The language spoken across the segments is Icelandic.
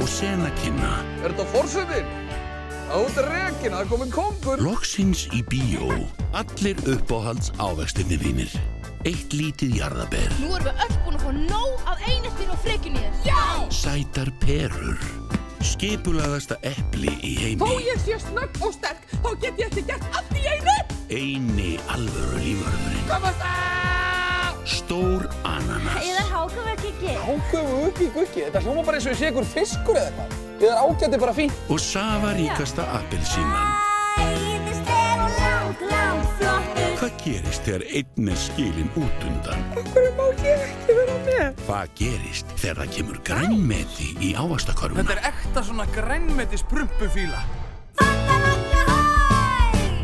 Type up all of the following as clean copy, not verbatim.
og senakynna. Þetta forsetinn? Það út rekin, það komið kóngur. Loksins í bíó. Allir uppáhalds ávextirni vinir. Eitt lítið jarðaber. Nú erum við öll búin að fá nóg af eineltinu og frekjunni þér. Já! Sætar perur. Skipulagðasta epli í heimi. Þó ég sé snögg og sterk, þá get ég ekki gert allt í einu. Eini alvöru lífvörðurinn. Komast það! Stór ananas. Eða hákavökki. Hákavökki. Þetta hljóma bara eins og ég sé ykkur fiskur eða eitthvað. Ég ágæti bara fínt. Og safaríkasta appelsínan. Æðisleg og langt flottur. Hvað gerist þegar einn er skilinn út undan? Okkur má ég ekki vera með. Hvað gerist þegar það kemur grænmeti í ávaxtakörfuna? Þetta ekta svona grænmetis prumpufíla.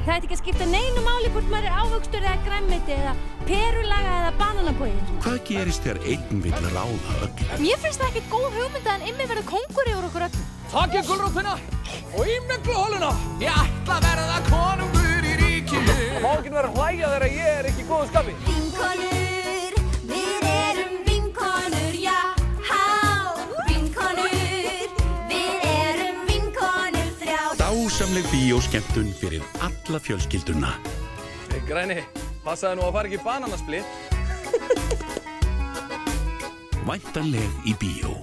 Það ætti ekki að skipta neinu máli hvort maður er ávöxtur eða grænmeti eða perulaga eða bananabóið. Hvað gerist þegar einn vill ráða öllu? Mér finnst það ekkert góð hugmynd að Immi verði kóngur yfir okkur öllum. Takið gulrótina og í mygluholuna. Ég ætla að verða konungur í ríkinu. Það má ekki vera að hlæja þegar ég er ekki í góðu skapi. Vinkonur, við erum vinkonur, já, há. Vinkonur, við erum vinkonur þrjár. Dásamleg bíóskemmtun fyrir alla fjölskylduna. Hey, græni, passaði nú að fara ekki í bananasplitt. Væntanleg í bíó.